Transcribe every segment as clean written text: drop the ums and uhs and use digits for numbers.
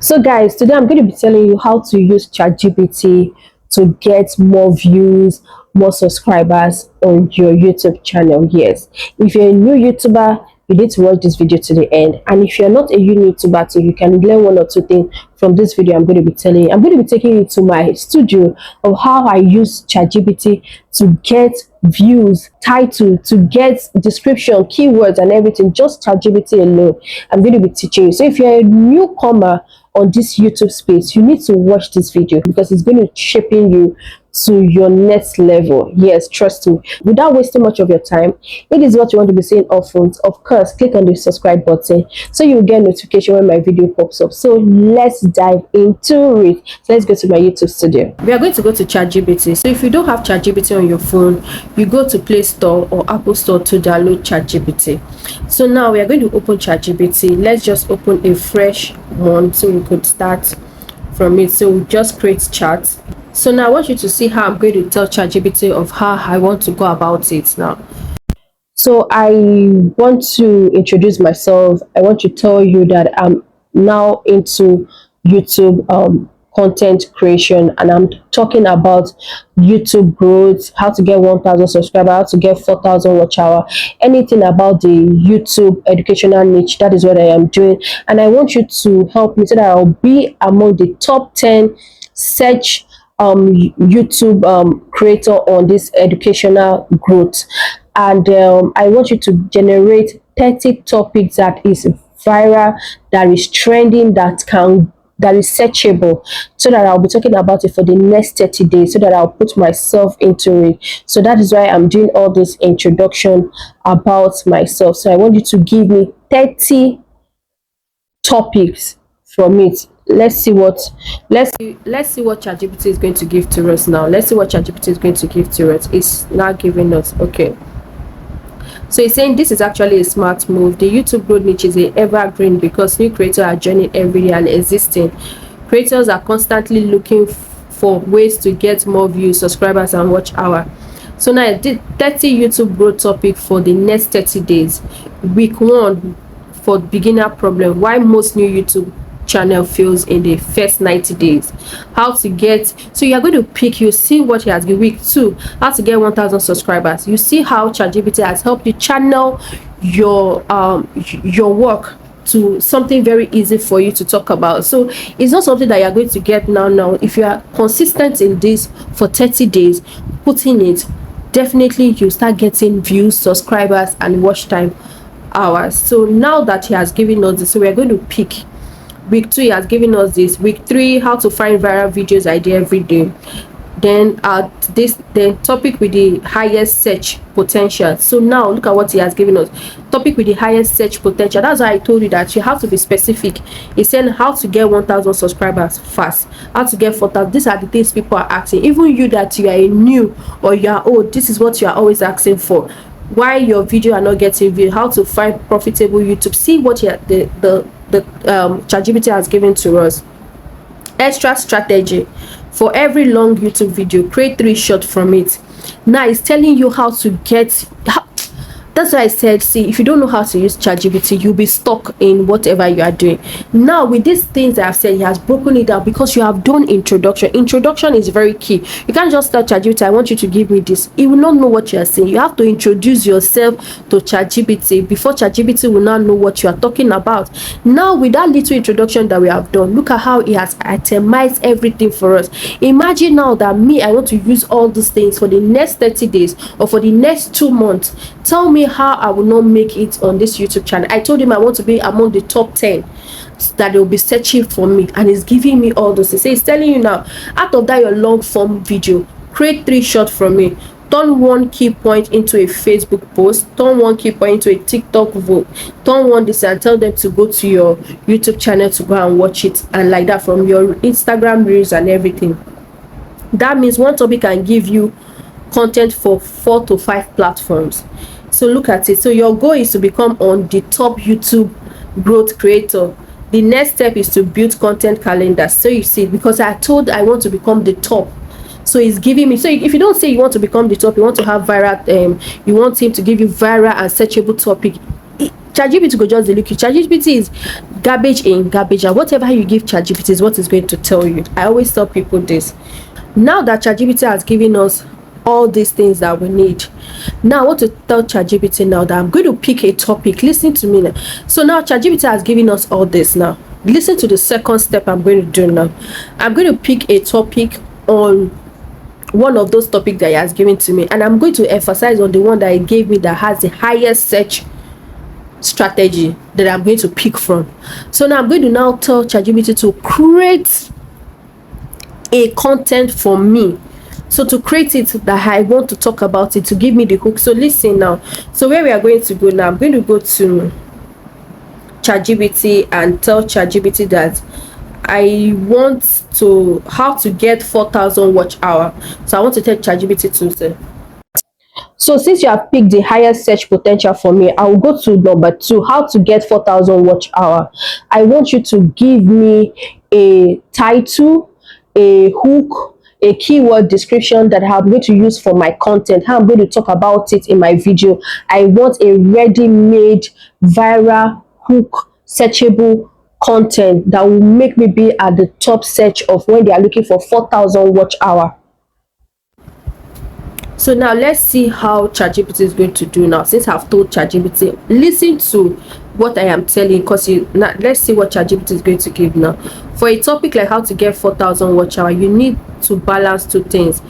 So guys, today I'm going to be telling you how to use ChatGPT to get more views, more subscribers on your YouTube channel. Yes, if you're a new YouTuber, you need to watch this video to the end. And if you're not a new YouTuber, so you can learn one or two things from this video I'm going to be telling you. I'm going to be taking you to my studio of how I use ChatGPT to get views, title, to get description, keywords, and everything. Just ChatGPT alone. I'm going to be teaching you. So if you're a newcomer on this YouTube space, you need to watch this video because it's going to shaping you to your next level. Yes, trust me. Without wasting much of your time, it is what you want to be seeing often. Of course, click on the subscribe button so you will get notification when my video pops up. So let's dive into it. So let's go to my YouTube studio. We are going to go to ChatGPT. So if you don't have ChatGPT on your phone, you go to Play Store or Apple Store to download ChatGPT. So now we are going to open ChatGPT. Let's just open a fresh one so we could start from it. So we just create chat. So now I want you to see how I'm going to tell ChatGPT of how I want to go about it now. So I want to introduce myself. I want to tell you that I'm now into YouTube content creation, and I'm talking about YouTube growth, how to get 1,000 subscribers, how to get 4,000 watch hour, anything about the YouTube educational niche. That is what I am doing, and I want you to help me so that I'll be among the top 10 search YouTube creator on this educational growth. And I want you to generate 30 topics that is viral, that is trending, that is searchable, so that I'll be talking about it for the next 30 days, so that I'll put myself into it. So that is why I'm doing all this introduction about myself. So I want you to give me 30 topics from it. Let's see what ChatGPT is going to give to us now. Let's see what ChatGPT is going to give to us. It's now giving us, okay. So it's saying this is actually a smart move. The YouTube growth niche is a evergreen because new creators are joining every day, and existing creators are constantly looking for ways to get more views, subscribers, and watch hour. So now I did 30 YouTube growth topic for the next 30 days. Week 1 for beginner problem, why most new YouTube channel fails in the first 90 days. How to get, so you're going to pick, you see what he has given. Week 2, how to get 1,000 subscribers. You see how ChatGPT has helped you channel your work to something very easy for you to talk about. So it's not something that you're going to get now. If you are consistent in this for 30 days, putting it, definitely you start getting views, subscribers, and watch time hours. So now that he has given us this, so we're going to pick. Week 2, he has given us this. Week 3, how to find viral videos idea every day. Then then topic with the highest search potential. So now look at what he has given us. Topic with the highest search potential. That's why I told you that you have to be specific. He's saying how to get 1,000 subscribers fast, how to get 4,000. These are the things people are asking. Even you that you are a new or you are old, this is what you are always asking for. Why your video are not getting viewed, how to find profitable YouTube. See what the ChatGPT has given to us. Extra strategy for every long YouTube video, create 3 short from it. Now it's telling you how to get. That's why I said, see, if you don't know how to use ChatGPT, you'll be stuck in whatever you are doing. Now, with these things that I've said, he has broken it down because you have done introduction. Introduction is very key. You can't just tell ChatGPT, I want you to give me this. It will not know what you are saying. You have to introduce yourself to ChatGPT before ChatGPT will not know what you are talking about. Now, with that little introduction that we have done, look at how he has itemized everything for us. Imagine now that I want to use all these things for the next 30 days or for the next 2 months. Tell me how I will not make it on this YouTube channel. I told him I want to be among the top 10 that they will be searching for me, and he's giving me all those. He's telling you now, out of that your long form video, create 3 short from me. Turn 1 key point into a Facebook post, turn 1 key point into a TikTok vote, turn 1 this, and tell them to go to your YouTube channel to go and watch it, and like that from your Instagram reels and everything. That means one topic can give you content for 4 to 5 platforms. So look at it. So your goal is to become on the top YouTube growth creator. The next step is to build content calendar. So you see, because I want to become the top, so he's giving me. So if you don't say you want to become the top, you want to have viral, you want him to give you viral and searchable topic, ChatGPT go just look you. ChatGPT is garbage in, garbage out. Whatever you give ChatGPT is what is going to tell you. I always tell people this. Now that ChatGPT has given us all these things that we need, now I want to tell ChatGPT now that I'm going to pick a topic. Listen to me now. So now ChatGPT has given us all this. Now listen to the second step I'm going to do now. I'm going to pick a topic on one of those topics that he has given to me, and I'm going to emphasize on the one that he gave me that has the highest search strategy that I'm going to pick from. So now I'm going to now tell ChatGPT to create a content for me. So to create it that I want to talk about it, to give me the hook. So listen now. So where we are going to go now, I'm going to go to ChatGPT and tell ChatGPT that I want to how to get 4,000 watch hour. So I want to tell ChatGPT to say. So since you have picked the highest search potential for me, I will go to number 2, how to get 4,000 watch hour. I want you to give me a title, a hook, a keyword description that I'm going to use for my content, how I'm going to talk about it in my video. I want a ready-made viral hook searchable content that will make me be at the top search of when they are looking for 4,000 watch hour. So now let's see how ChatGPT is going to do now. Since I've told ChatGPT, listen to what I am telling, because now let's see what ChatGPT is going to give now. For a topic like how to get 4,000 watch hour, you need to balance 2 things: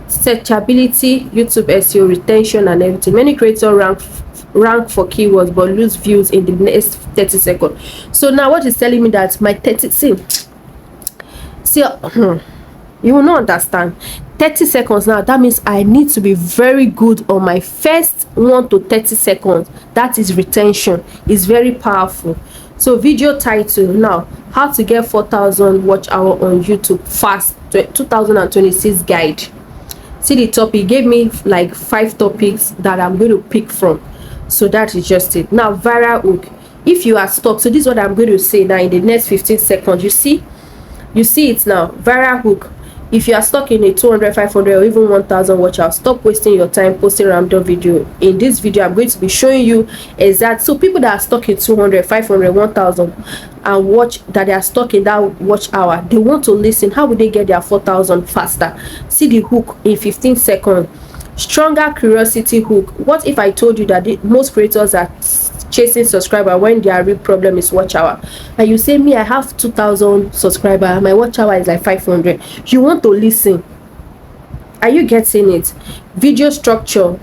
searchability, YouTube SEO, retention, and everything. Many creators rank for keywords but lose views in the next 30 seconds. So now what is telling me that my 30 see you will not understand. 30 seconds now, that means I need to be very good on my first 1 to 30 seconds. That is retention. It's very powerful. So video title now, how to get 4,000 watch hour on YouTube fast, 2026 guide. See the topic, he gave me like 5 topics that I'm going to pick from. So that is just it. Now viral hook, if you are stuck, so this is what I'm going to say now in the next 15 seconds. You see it now. Viral hook, if you are stuck in a 200, 500 or even 1,000 watch hour, stop wasting your time posting random video. In this video I'm going to be showing you exact, so people that are stuck in 200, 500, 1,000 and watch, that they are stuck in that watch hour, they want to listen. How would they get their 4,000 faster? See the hook in 15 seconds. Stronger curiosity hook. What if I told you that most creators are chasing subscriber when their real problem is watch hour, and you say, me, I have 2,000 subscriber, my watch hour is like 500. You want to listen. Are you getting it? Video structure.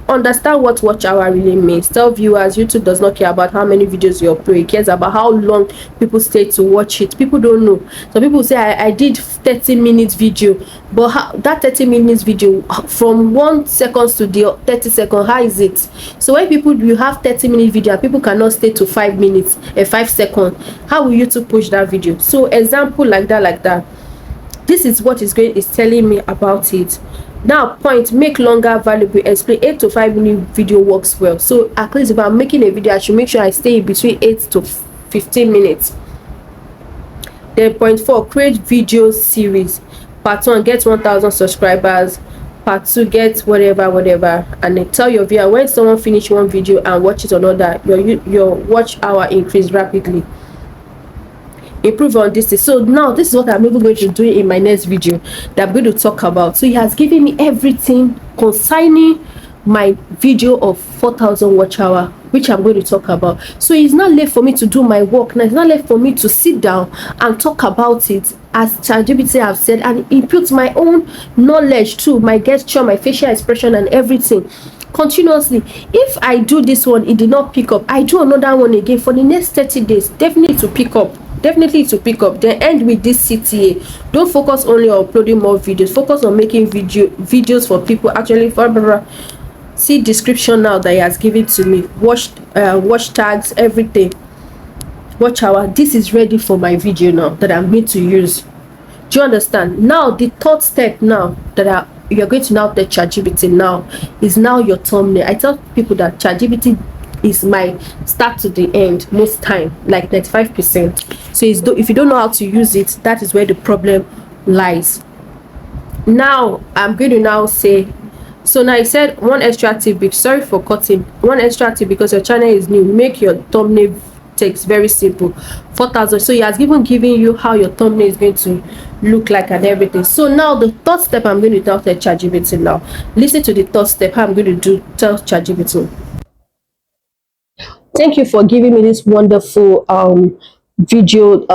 Understand what watch hour really means. Tell viewers YouTube does not care about how many videos you upload. It cares about how long people stay to watch it. People don't know. Some people say I did 30 minutes video, but that 30 minutes video from 1 second to the 30 second, how is it? So when you have 30-minute video and people cannot stay to 5 minutes and 5 seconds, how will YouTube push that video? So example like that. This is what is telling me about it. Now point, make longer valuable, explain. 8 to 5 minute video works well. So at least if I'm making a video, I should make sure I stay in between 8 to 15 minutes. Then point 4, create video series. Part 1, get 1,000 subscribers. Part 2, get whatever, and then tell your viewer when someone finish one video and watch it another, your watch hour increase rapidly. Improve on this. So now this is what I'm even going to do in my next video that I'm going to talk about. So he has given me everything concerning my video of 4,000 watch hour, which I'm going to talk about. So it's not left for me to do my work now. It's not left for me to sit down and talk about it, as ChatGPT have said, and input my own knowledge too, my gesture, my facial expression and everything continuously. If I do this one, it did not pick up, I do another one again for the next 30 days, definitely to pick up. Then end with this CTA. Don't focus only on uploading more videos, focus on making videos for people actually. See description now that he has given to me, watch tags, everything, watch hour. This is ready for my video now that I'm going to use. Do you understand? Now the third step now that you're going to now tell ChatGPT now is now your thumbnail. I tell people that ChatGPT is my start to the end most time, like 95%. So if you don't know how to use it, that is where the problem lies. Now I'm going to now say So now I said one extra tip, sorry for cutting, one extra tip because your channel is new, make your thumbnail text very simple. 4,000. So he has given you how your thumbnail is going to look like and everything. So now the third step I'm going to tell ChatGPT now. Listen to the third step, how I'm going to tell ChatGPT. Thank you for giving me this wonderful video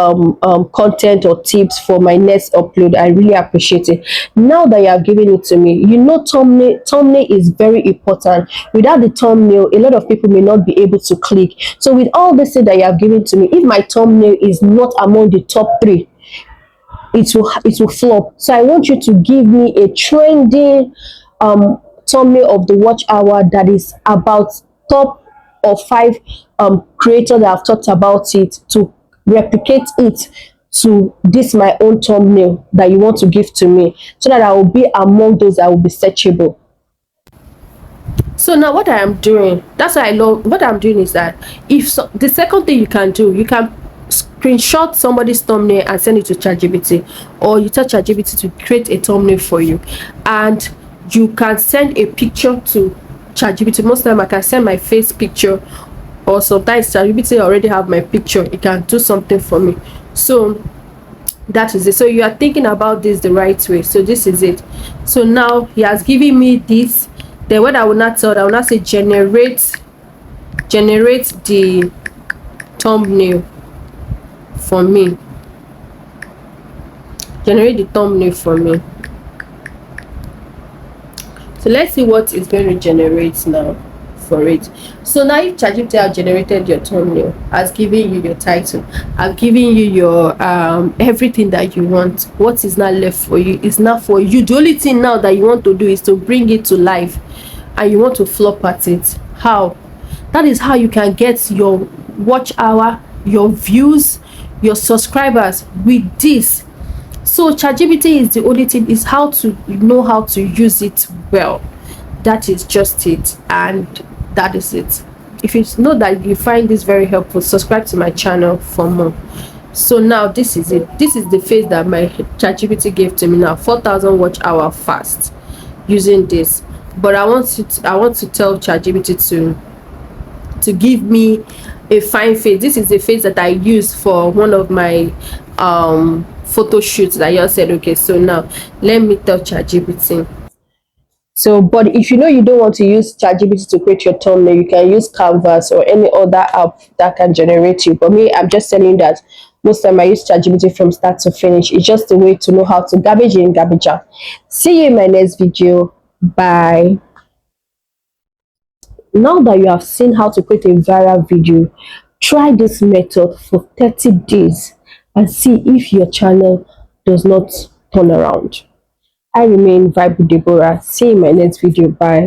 content or tips for my next upload. I really appreciate it. Now that you have given it to me, you know, thumbnail is very important. Without the thumbnail, a lot of people may not be able to click. So with all this that you have given to me, if my thumbnail is not among the top 3, it will flop. So I want you to give me a trending thumbnail of the watch hour that is about top or 5 creators that have talked about it, to replicate it to this my own thumbnail that you want to give to me, so that I will be among those that will be searchable. So now what I am doing, that's why I love what I'm doing, is that if so, the second thing you can do, you can screenshot somebody's thumbnail and send it to ChatGPT, or you tell ChatGPT to create a thumbnail for you, and you can send a picture to ChatGPT. Most of the time I can send my face picture, or sometimes ChatGPT already have my picture, it can do something for me. So that is it. So you are thinking about this the right way. So this is it. So now he has given me this. Then what I will not tell, I will not say generate the thumbnail for me. Generate the thumbnail for me. So let's see what it's going to generate now for it. So now if ChatGPT has generated your thumbnail, has given you your title, has given you your everything that you want, what is now left for you is now for you. The only thing now that you want to do is to bring it to life, and you want to flop at it. How? That is how you can get your watch hour, your views, your subscribers with this. So ChatGPT is the only thing, is how to know how to use it well. That is just it, and that is it. If you know that you find this very helpful, subscribe to my channel for more. So now this is it. This is the face that my ChatGPT gave to me now. 4,000 watch hour fast using this. But I want to tell ChatGPT to give me a fine face. This is the face that I used for one of my photo shoots that you said. Okay, so now let me tell ChatGPT. So, but if you know you don't want to use ChatGPT to create your thumbnail, you can use Canvas or any other app that can generate you. But me, I'm just telling you that most time I use ChatGPT from start to finish. It's just a way to know how to garbage in, garbage out. See you in my next video. Bye. Now that you have seen how to create a viral video, try this method for 30 days and see if your channel does not turn around. I remain Vibe with Deborah. See you in my next video. Bye.